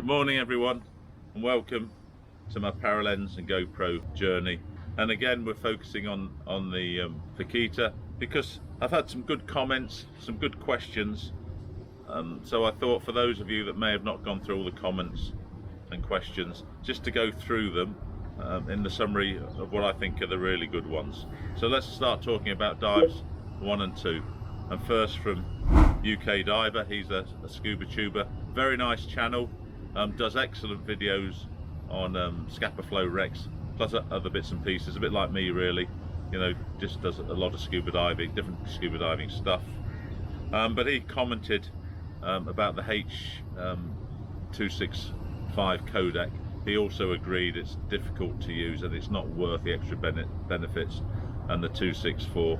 Good morning everyone, and welcome to my Paralenz and GoPro journey. And again we're focusing on the Vaquita because I've had some good comments, some good questions, so I thought for those of you that may have not gone through all the comments and questions, just to go through them in the summary of what I think are the really good ones. So let's start talking about dives 1 and 2. And first from UK Diver, he's a scuba tuber, very nice channel. Does excellent videos on scapper flow wrecks, plus other bits and pieces, a bit like me really, you know, just does a lot of scuba diving, different scuba diving stuff. But he commented about the H265 codec. He also agreed it's difficult to use and it's not worth the extra benefits, and the 264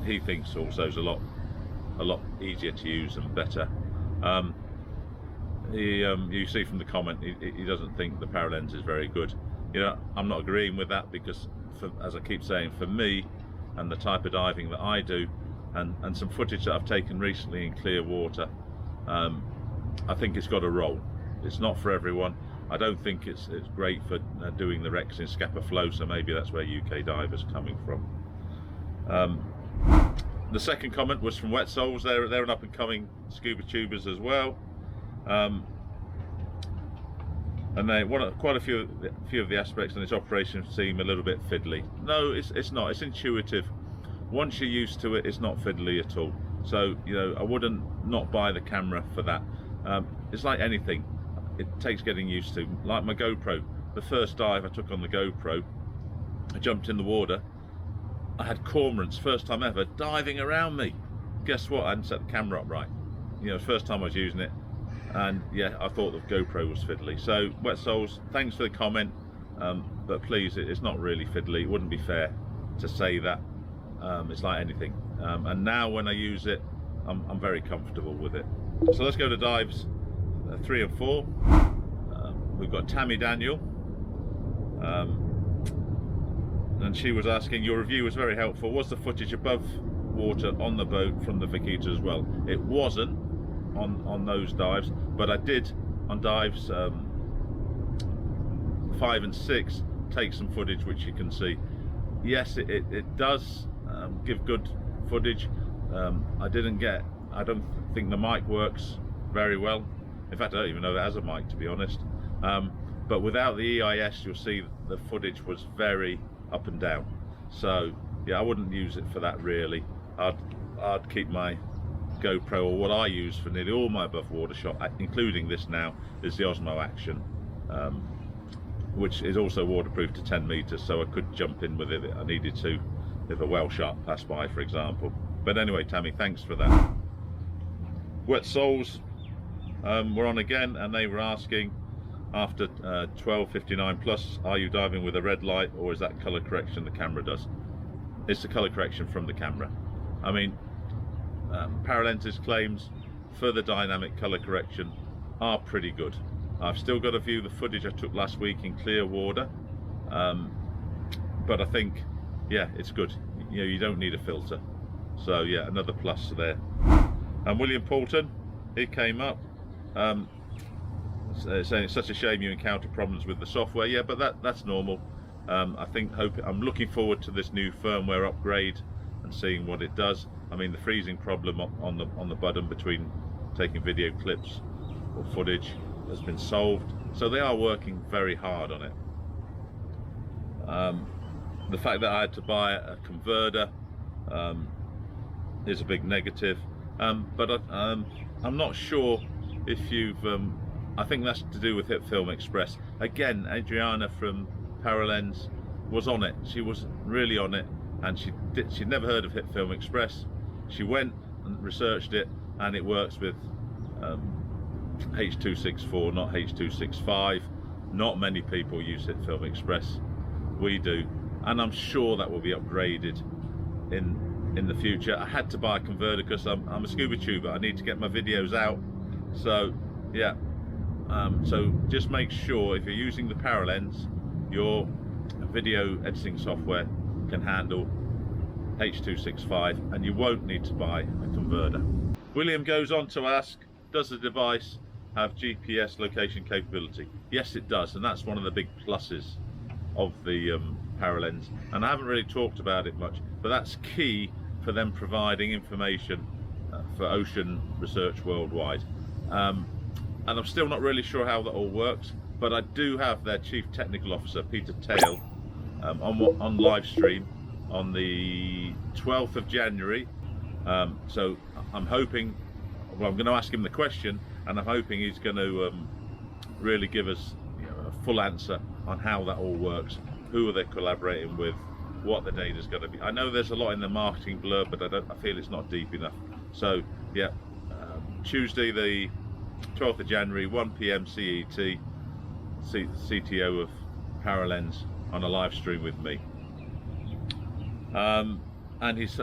he thinks also is a lot easier to use and better. You see from the comment, he doesn't think the Paralenz is very good. You know, I'm not agreeing with that because, as I keep saying, for me and the type of diving that I do, and some footage that I've taken recently in clear water, I think it's got a role. It's not for everyone. I don't think it's great for doing the wrecks in scapper flow, so maybe that's where UK Diver's coming from. The second comment was from Wet Souls. They're an up-and-coming scuba tubers as well. And they want quite a few of the aspects in its operation seem a little bit fiddly. No, it's not. It's intuitive. Once you're used to it, it's not fiddly at all. So, you know, I wouldn't not buy the camera for that. It's like anything. It takes getting used to. Like my GoPro. The first dive I took on the GoPro, I jumped in the water. I had cormorants, first time ever, diving around me. Guess what? I hadn't set the camera up right. You know, first time I was using it. And yeah, I thought the GoPro was fiddly. So Wet Souls, thanks for the comment, but please, it's not really fiddly. It wouldn't be fair to say that. It's like anything, and now when I use it, I'm very comfortable with it. So let's go to dives 3 and 4. We've got Tammy Daniel, and she was asking, your review was very helpful. Was the footage above water on the boat from the Vaquita as well? It wasn't on those dives, but I did on dives 5 and 6 take some footage which you can see. Yes, it does give good footage. I don't think the mic works very well. In fact, I don't even know it has a mic, to be honest. But without the EIS, you'll see the footage was very up and down. So yeah, I wouldn't use it for that really. I'd keep my GoPro, or what I use for nearly all my above water shot, including this now, is the Osmo Action, which is also waterproof to 10 meters, so I could jump in with it if I needed to, if a whale shark passed by, for example. But anyway, Tammy, thanks for that. Wet Souls were on again, and they were asking, after 12:59 plus, are you diving with a red light, or is that color correction the camera does? It's the color correction from the camera. I mean, Paralenz's claims for the dynamic color correction are pretty good. I've still got to view the footage I took last week in clear water, but I think, yeah, it's good. You know, you don't need a filter. So yeah, another plus there. And William Poulton, he came up saying it's such a shame you encounter problems with the software. Yeah, but that's normal. I'm looking forward to this new firmware upgrade and seeing what it does. I mean, the freezing problem on the button between taking video clips or footage has been solved, so they are working very hard on it. The fact that I had to buy a converter is a big negative, but I'm not sure if you've I think that's to do with HitFilm Express. Again, Adriana from Paralenz was on it. She was really on it, and she'd never heard of HitFilm Express. She went and researched it, and it works with H264, not H265. Not many people use HitFilm Express. We do, and I'm sure that will be upgraded in the future. I had to buy a converter because I'm a scuba tuber. I need to get my videos out. So yeah, so just make sure if you're using the Paralenz, your video editing software can handle H265, and you won't need to buy a converter. William goes on to ask, does the device have GPS location capability? Yes, it does, and that's one of the big pluses of the Paralenz. And I haven't really talked about it much, but that's key for them providing information for ocean research worldwide. And I'm still not really sure how that all works, but I do have their Chief Technical Officer, Peter Tail, on live stream on the 12th of January. So I'm hoping, well, I'm going to ask him the question, and I'm hoping he's going to really give us, you know, a full answer on how that all works, who are they collaborating with, what the data is going to be. I know there's a lot in the marketing blurb, but I feel it's not deep enough. So yeah, Tuesday the 12th of January, 1 PM CET, CTO of Paralenz on a live stream with me. And he's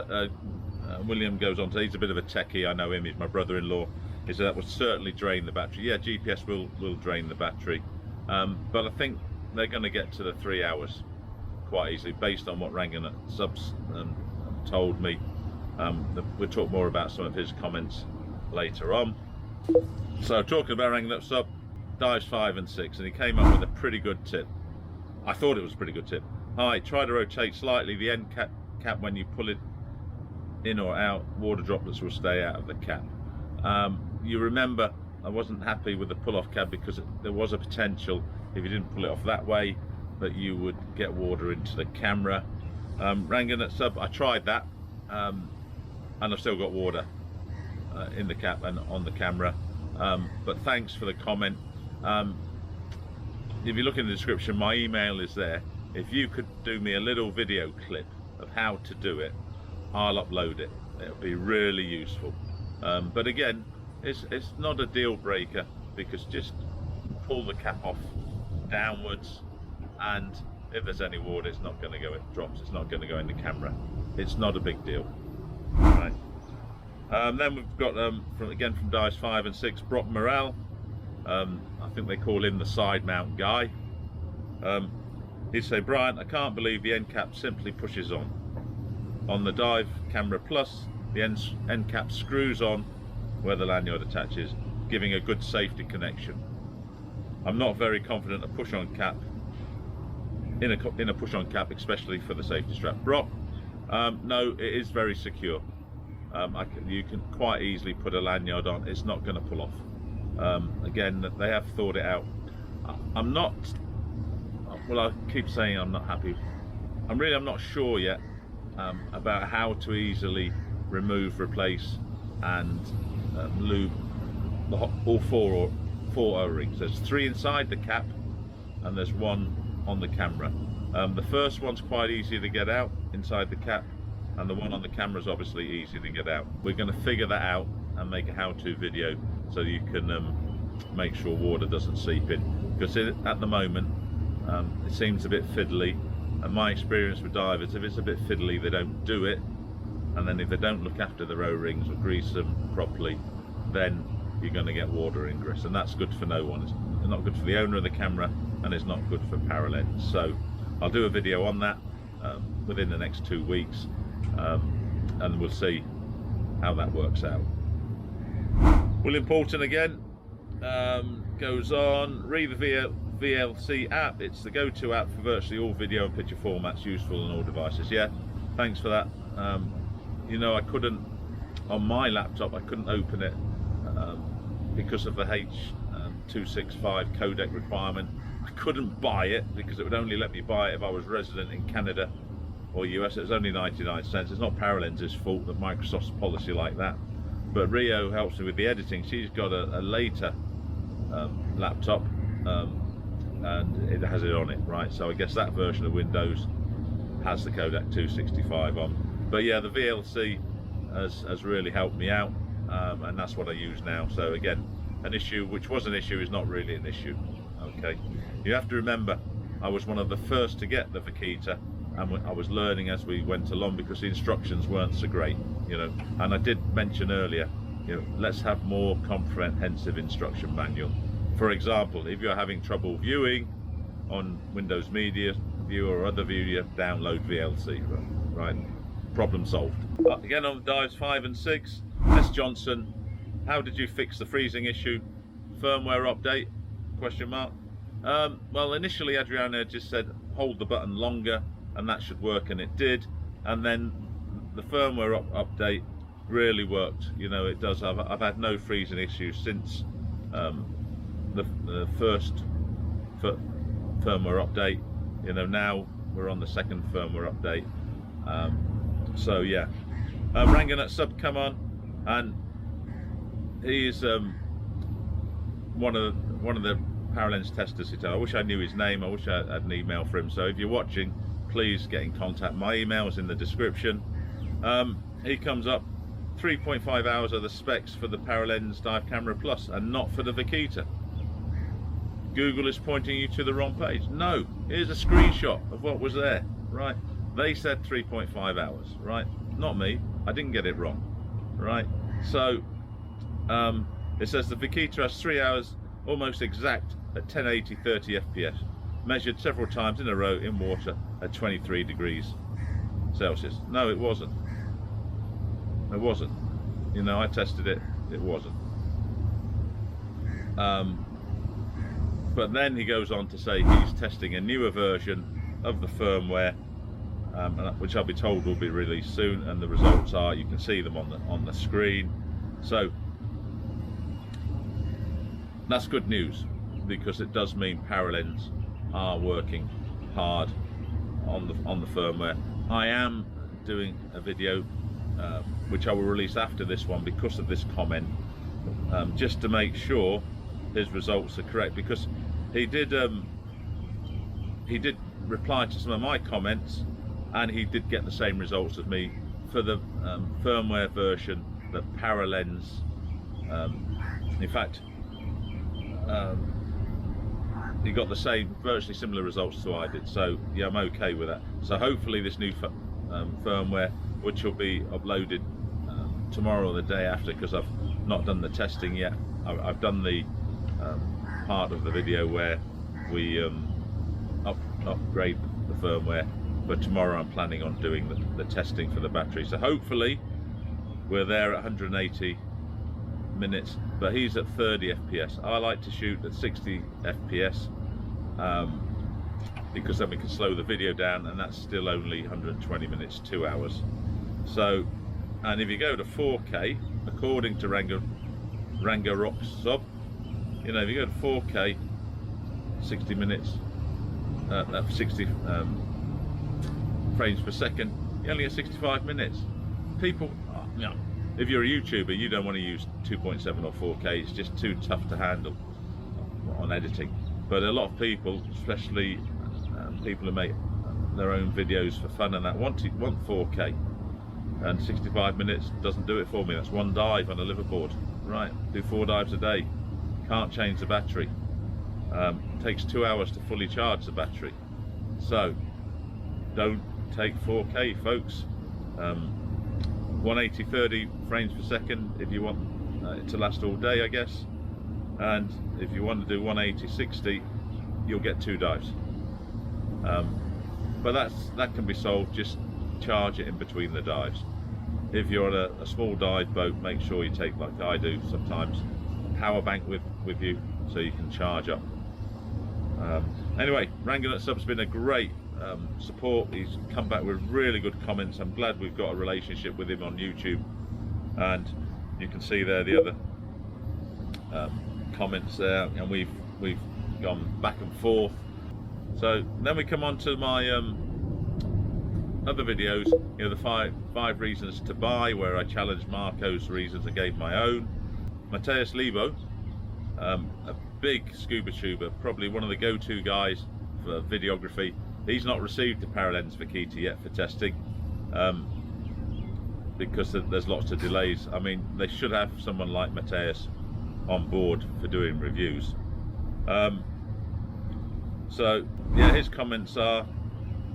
William goes on to, he's a bit of a techie, I know him, he's my brother-in-law. He said that would certainly drain the battery. Yeah, GPS will drain the battery, but I think they're going to get to the 3 hours quite easily, based on what Rangan Subs told me. We'll talk more about some of his comments later on. So talking about Rangan Sub, dives 5 and 6, and he came up with a pretty good tip. I thought it was a pretty good tip. Hi, try to rotate slightly the end cap when you pull it in or out. Water droplets will stay out of the cap. You remember I wasn't happy with the pull-off cap because there was a potential, if you didn't pull it off that way, that you would get water into the camera. Rangan Sub, I tried that, and I've still got water in the cap and on the camera. But thanks for the comment. If you look in the description, my email is there. If you could do me a little video clip of how to do it, I'll upload it. It'll be really useful. But again, it's not a deal breaker, because just pull the cap off downwards, and if there's any water, it's not going to go in drops, it's not going to go in the camera. It's not a big deal. Right. Then we've got from dives 5 and 6, Brock Morrell. I think they call him the side mount guy. He'd say, Brian, I can't believe the end cap simply pushes on. On the dive camera plus, the end cap screws on where the lanyard attaches, giving a good safety connection. I'm not very confident a push-on cap in a push-on cap, especially for the safety strap. Brock, no, it is very secure. You can quite easily put a lanyard on. It's not going to pull off. Again, they have thought it out. I'm not, well, I keep saying I'm not happy. I'm not sure yet about how to easily remove, replace and lube all four O-rings. There's 3 inside the cap and there's 1 on the camera. The first one's quite easy to get out inside the cap, and the one on the camera is obviously easy to get out. We're going to figure that out and make a how-to video so you can make sure water doesn't seep in, because at the moment it seems a bit fiddly, and my experience with divers, if it's a bit fiddly, they don't do it, and then if they don't look after their O-rings or grease them properly, then you're going to get water ingress, and that's good for no one. It's not good for the owner of the camera, and it's not good for Paralenz. So I'll do a video on that within the next 2 weeks, and we'll see how that works out. William Poulton again goes on, read the VLC app. It's the go-to app for virtually all video and picture formats, useful on all devices. Yeah, thanks for that. You know, I couldn't, on my laptop, I couldn't open it because of the H.265 codec requirement. I couldn't buy it because it would only let me buy it if I was resident in Canada or US. It was only 99 cents. It's not Paralenz's fault that Microsoft's policy like that. But Rio helps me with the editing. She's got a later laptop and it has it on it, right? So I guess that version of Windows has the codec 265 on. But yeah, the VLC has really helped me out, and that's what I use now. So again, an issue which was an issue is not really an issue. Okay, you have to remember, I was one of the first to get the Vaquita, and I was learning as we went along because the instructions weren't so great, you know. And I did mention earlier, you know, let's have more comprehensive instruction manual. For example, if you're having trouble viewing on Windows Media Viewer or other viewer, download VLC, right? Problem solved. Again on dives 5 and 6, S. Johnson, how did you fix the freezing issue? firmware update, question mark. Well, initially Adriana just said hold the button longer and that should work, and it did, and then the firmware update really worked. You know, it does. I've had no freezing issues since the first firmware update. You know, now we're on the second firmware update. So yeah, Ranganut sub come on, and he's one of the Paralenz testers. I wish I knew his name. I wish I had an email for him. So if you're watching, please get in contact. My email is in the description. He comes up 3.5 hours of the specs for the Paralenz Dive Camera Plus and not for the Vaquita. Google is pointing you to the wrong page. No, here's a screenshot of what was there, right? They said 3.5 hours, right? Not me. I didn't get it wrong, right? So it says the Vaquita has 3 hours almost exact at 1080 30 fps, measured several times in a row in water at 23 degrees Celsius. No, it wasn't. It wasn't. You know, I tested it. It wasn't. But then he goes on to say he's testing a newer version of the firmware, which I'll be told will be released soon, and the results are, you can see them on the screen. So that's good news, because it does mean Paralenz are working hard on the firmware. I am doing a video which I will release after this one because of this comment, just to make sure his results are correct, because he did reply to some of my comments, and he did get the same results as me for the firmware version that Paralenz, in fact, he got the same, virtually similar results to I did. So yeah, I'm okay with that. So hopefully this new firmware, which will be uploaded tomorrow or the day after, because I've not done the testing yet. I've done the part of the video where we upgrade the firmware, but tomorrow I'm planning on doing the testing for the battery. So hopefully we're there at 180 minutes, but he's at 30 fps. I like to shoot at 60 fps because then we can slow the video down, and that's still only 120 minutes, 2 hours. So, and if you go to 4K, according to Rangarok sub, you know, if you go to 4K, 60 minutes, 60 frames per second, you only get 65 minutes. People, you know, if you're a YouTuber, you don't want to use 2.7 or 4K. It's just too tough to handle on editing. But a lot of people, especially people who make their own videos for fun and that, want 4K. And 65 minutes doesn't do it for me. That's one dive on a liverboard. Right, do 4 dives a day. Can't change the battery. Takes 2 hours to fully charge the battery. So don't take 4K, folks. 180 30 frames per second if you want it to last all day, I guess. And if you want to do 180 60, you'll get 2 dives. But that can be solved. Just charge it in between the dives. If you're on a small dive boat, make sure you take, like I do sometimes, a power bank with you so you can charge up. Anyway, Ranganut sub's been a great support. He's come back with really good comments. I'm glad we've got a relationship with him on YouTube, and you can see there the other comments there, and we've gone back and forth. So then we come on to my other videos, you know, the five reasons to buy, where I challenged Marco's reasons. I gave my own. Mateus Lebo, a big scuba tuber, probably one of the go-to guys for videography. He's not received the Paralenz Vaquita yet for testing, because there's lots of delays. I mean, they should have someone like Mateus on board for doing reviews. So yeah, his comments are,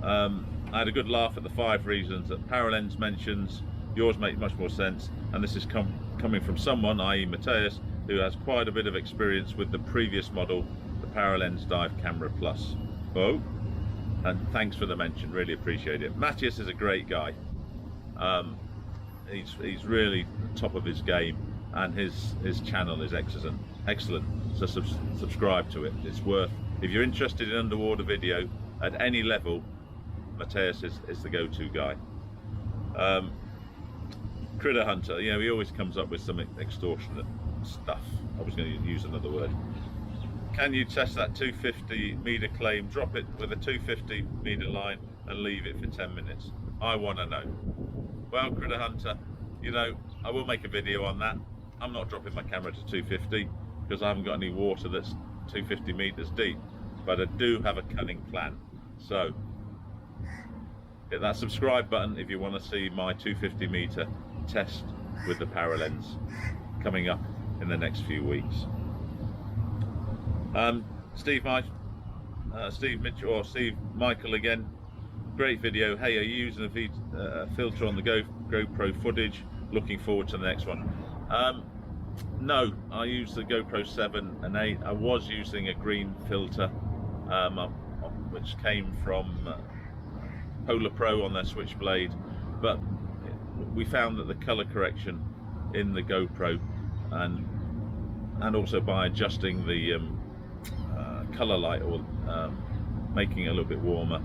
I had a good laugh at the 5 reasons that Paralenz mentions. Yours make much more sense, and this is coming from someone, i.e. Mateus, who has quite a bit of experience with the previous model, the Paralenz Dive Camera Plus. Oh, and thanks for the mention, really appreciate it. Matthias is a great guy. He's really top of his game, and his channel is excellent. So subscribe to it. It's worth, if you're interested in underwater video at any level, Mateus is the go-to guy. Critter Hunter, you know, he always comes up with some extortionate stuff. I was going to use another word. Can you test that 250 meter claim? Drop it with a 250 meter line and leave it for 10 minutes. I want to know. Well, Critter Hunter, you know, I will make a video on that. I'm not dropping my camera to 250 because I haven't got any water that's 250 meters deep, but I do have a cunning plan. So hit that subscribe button if you want to see my 250 meter test with the Paralenz coming up in the next few weeks. Steve Mitchell, or Steve Michael again, great video. Hey, are you using a filter on the GoPro footage? Looking forward to the next one. No, I use the GoPro 7 and 8. I was using a green filter, which came from Polar Pro on their Switchblade, but we found that the color correction in the GoPro and also by adjusting the color light or making it a little bit warmer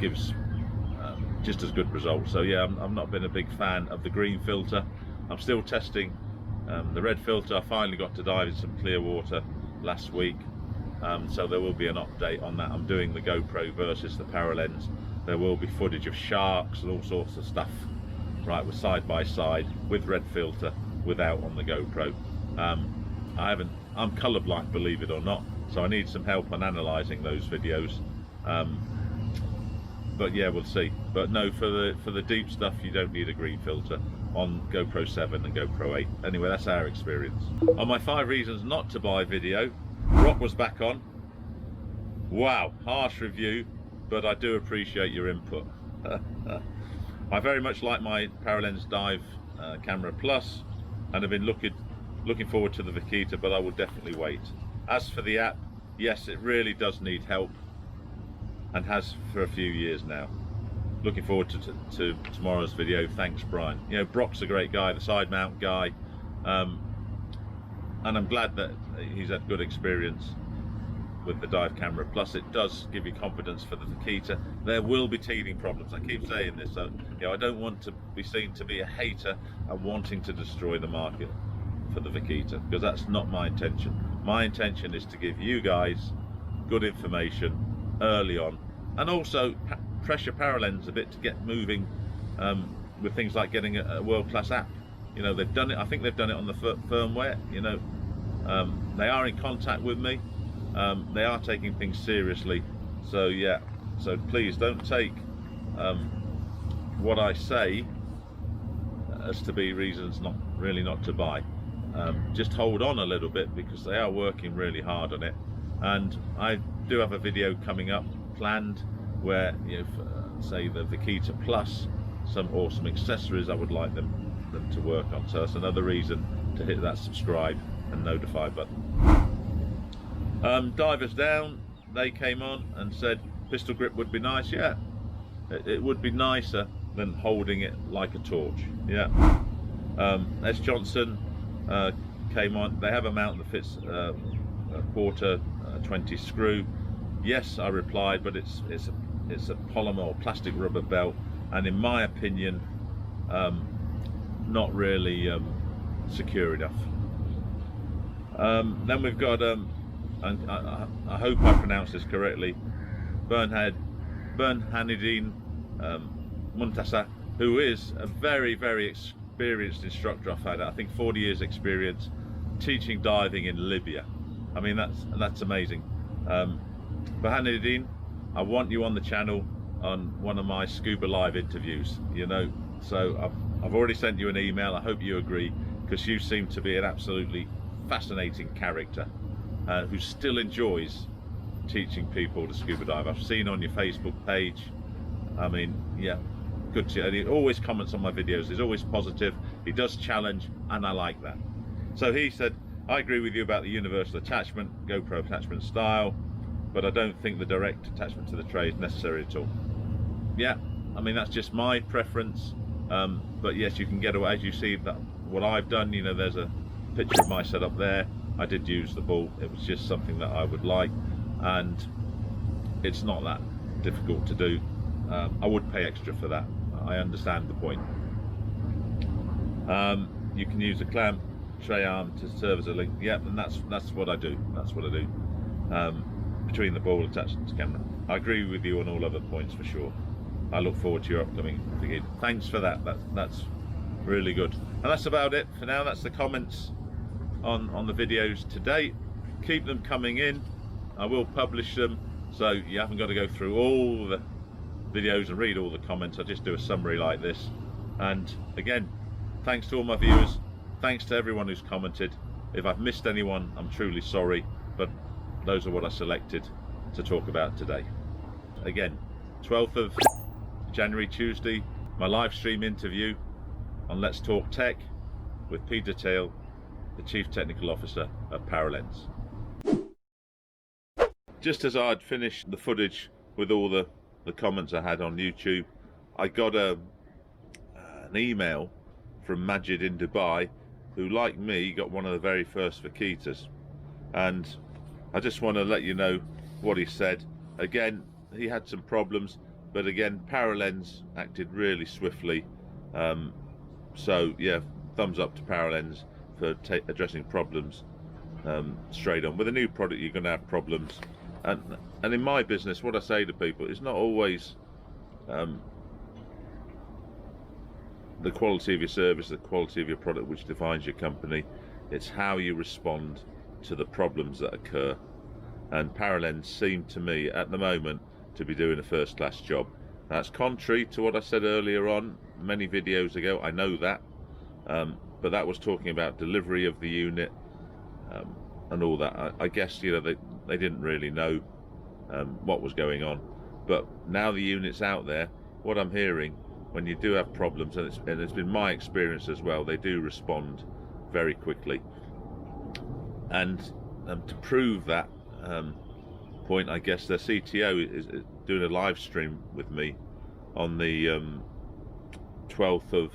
gives just as good results. So yeah, I've not been a big fan of the green filter. I'm still testing the red filter. I finally got to dive in some clear water last week, so there will be an update on that. I'm doing the GoPro versus the Paralenz. There will be footage of sharks and all sorts of stuff, right, with side by side with red filter, without on the GoPro. I'm colorblind, believe it or not, so I need some help on analysing those videos. But yeah, we'll see. But no, for the deep stuff, you don't need a green filter on GoPro 7 and GoPro 8. Anyway, that's our experience. On my 5 reasons not to buy video, Rock was back on. Wow, harsh review, but I do appreciate your input. I very much like my Paralenz Dive Camera Plus, and have been looking forward to the Vaquita, but I will definitely wait. As for the app, yes, it really does need help, and has for a few years now. Looking forward to tomorrow's video. Thanks, Brian. You know, Brock's a great guy, the side mount guy, and I'm glad that he's had good experience with the Dive Camera Plus. It does give you confidence for the Vaquita. There will be teething problems. I keep saying this, so you know, I don't want to be seen to be a hater and wanting to destroy the market for the Vaquita, because that's not my intention. My intention is to give you guys good information early on, and also pressure Paralenz a bit to get moving with things like getting a world-class app. You know, they've done it. I think they've done it on the firmware. You know, they are in contact with me. They are taking things seriously. So yeah, so please don't take what I say as to be reasons not to buy. Just hold on a little bit, because they are working really hard on it. And I do have a video coming up planned where, you know, say the Vaquita Plus, some awesome accessories I would like them to work on. So that's another reason to hit that subscribe and notify button. Divers Down, they came on and said pistol grip would be nice. Yeah, it would be nicer than holding it like a torch. Yeah. S. Johnson came on. They have a mount that fits a quarter 20 screw. Yes, I replied, but it's a polymer or plastic rubber belt, and in my opinion, not really secure enough. Then we've got and I hope I pronounced this correctly, Bernhanidine Muntasa, who is a very, very experienced instructor. I've had, I think, 40 years experience teaching diving in Libya. I mean, that's amazing. Bernhanidine, I want you on the channel on one of my Scuba Live interviews, you know. So I've already sent you an email. I hope you agree, because you seem to be an absolutely fascinating character who still enjoys teaching people to scuba dive. I've seen on your Facebook page. I mean, yeah, good to, and he always comments on my videos. He's always positive. He does challenge, and I like that. So he said, I agree with you about the universal attachment, GoPro attachment style, but I don't think the direct attachment to the tray is necessary at all. Yeah, I mean, that's just my preference. But yes, you can get away, as you see that what I've done. You know, there's a picture of my setup there. I did use the ball. It was just something that I would like, and it's not that difficult to do. I would pay extra for that. I understand the point. You can use a clamp tray arm to serve as a link. Yep, and that's what I do. That's what I do. Between the ball attached to the camera. I agree with you on all other points for sure. I look forward to your upcoming video. Thanks for that. That's really good. And that's about it for now. That's the comments on the videos today. Keep them coming in. I will publish them, so you haven't got to go through all the videos and read all the comments. I just do a summary like this. And again, thanks to all my viewers. Thanks to everyone who's commented. If I've missed anyone, I'm truly sorry, but those are what I selected to talk about today. Again, 12th of January, Tuesday, my live stream interview on Let's Talk Tech with Peter Thiel, the Chief Technical Officer of Paralenz. Just as I'd finished the footage with all the comments I had on YouTube, I got an email from Majid in Dubai, who, like me, got one of the very first Vaquitas. And I just want to let you know what he said. Again, he had some problems, but again, Paralenz acted really swiftly. So yeah, thumbs up to Paralenz for addressing problems straight on. With a new product, you're going to have problems. And in my business, what I say to people, it's not always the quality of your service, the quality of your product which defines your company. It's how you respond to the problems that occur. And Paralenz seem to me at the moment to be doing a first-class job. That's contrary to what I said earlier on many videos ago. I know that, but that was talking about delivery of the unit and all that. I guess, you know, they didn't really know what was going on. But now the unit's out there, what I'm hearing, when you do have problems, and it's been my experience as well, they do respond very quickly. And to prove that point, I guess their CTO is doing a live stream with me on the 12th of,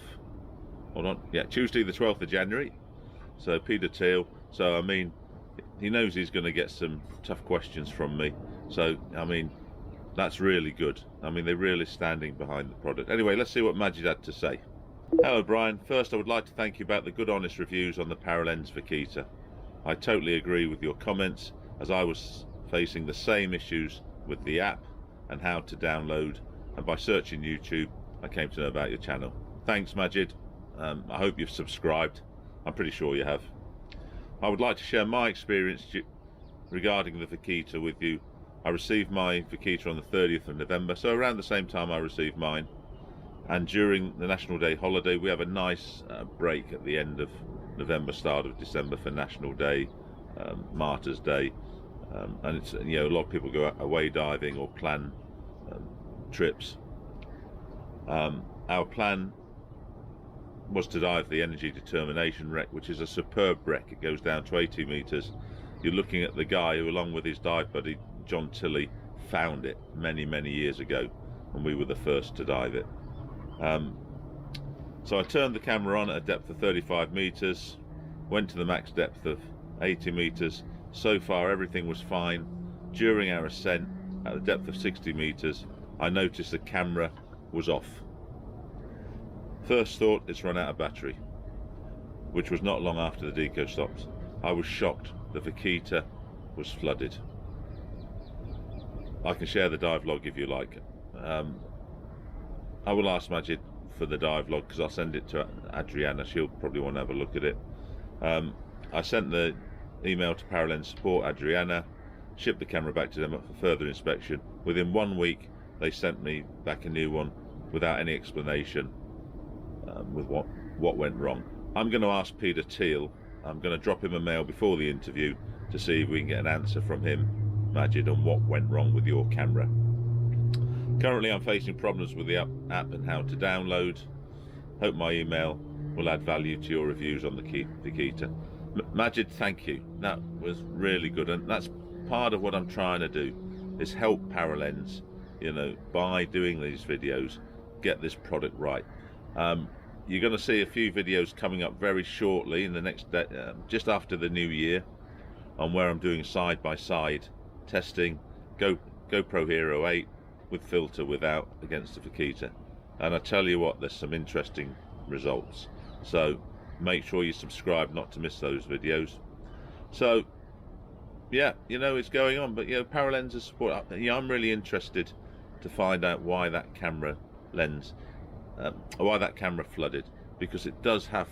Tuesday the 12th of January. So Peter Thiel. So I mean, he knows he's going to get some tough questions from me. So I mean, that's really good. I mean, they're really standing behind the product. Anyway, let's see what Majid had to say. Hello Brian, first I would like to thank you about the good honest reviews on the Paralenz Vaquita. I totally agree with your comments, as I was facing the same issues with the app and how to download, and by searching YouTube I came to know about your channel. Thanks Majid. I hope you've subscribed. I'm pretty sure you have. I would like to share my experience regarding the Vaquita with you. I received my Vaquita on the 30th of November, so around the same time I received mine. And during the National Day holiday, we have a nice break at the end of November, start of December for National Day, Martyrs Day, and it's, you know, a lot of people go away diving or plan trips. Our plan was to dive the Energy Determination wreck, which is a superb wreck. It goes down to 80 meters. You're looking at the guy who, along with his dive buddy John Tilley, found it many years ago, and we were the first to dive it. So I turned the camera on at a depth of 35 meters, went to the max depth of 80 meters. So far everything was fine. During our ascent at the depth of 60 meters, I noticed the camera was off. First thought, it's run out of battery, which was not long after the deco stopped. I was shocked. The Vaquita was flooded. I can share the dive log if you like. I will ask Majid for the dive log, because I'll send it to Adriana. She'll probably want to have a look at it. I sent the email to Paralenz support, Adriana, shipped the camera back to them for further inspection. Within 1 week they sent me back a new one without any explanation with what went wrong. I'm going to ask Peter Thiel. I'm going to drop him a mail before the interview to see if we can get an answer from him, Majid, on what went wrong with your camera. Currently I'm facing problems with the app and how to download. Hope my email will add value to your reviews on the Vaquita. Majid, thank you. That was really good, and that's part of what I'm trying to do, is help Paralenz, you know, by doing these videos, get this product right. You're going to see a few videos coming up very shortly in the next day, just after the new year. on where I'm doing side-by-side testing GoPro Hero 8 with filter without against the Vaquita, and I tell you what, there's some interesting results. So make sure you subscribe not to miss those videos. So yeah, it's going on, but Paralenz is support. I'm really interested to find out why that camera lens, why that camera flooded, because it does have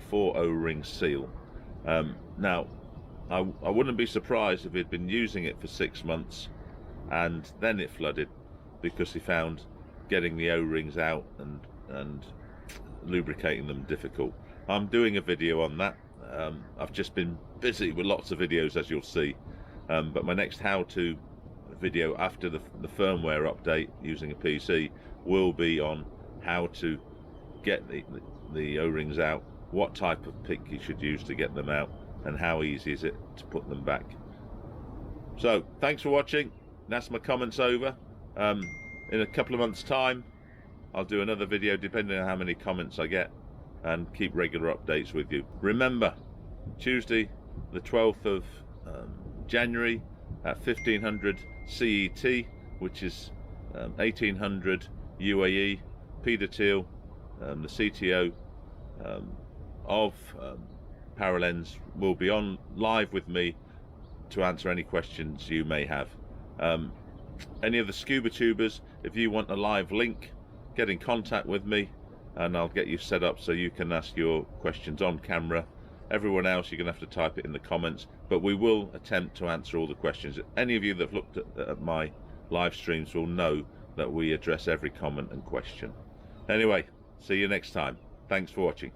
4 O-ring seal. Now I wouldn't be surprised if he'd been using it for 6 months and then it flooded, because he found getting the O-rings out and lubricating them difficult. I'm doing a video on that. I've just been busy with lots of videos, as you'll see, but my next how-to video after the firmware update using a PC will be on how to get the O-rings out, what type of pick you should use to get them out, and how easy is it to put them back. So thanks for watching. That's my comments over. In a couple of months time I'll do another video depending on how many comments I get, and keep regular updates with you. Remember, Tuesday the 12th of January at 1500 CET, which is 1800 UAE, Peter Thiel, the CTO of Paralenz, will be on live with me to answer any questions you may have. Any of the scuba tubers, if you want a live link, get in contact with me and I'll get you set up so you can ask your questions on camera. Everyone else, you're going to have to type it in the comments, but we will attempt to answer all the questions. Any of you that have looked at my live streams will know that we address every comment and question. Anyway, see you next time. Thanks for watching.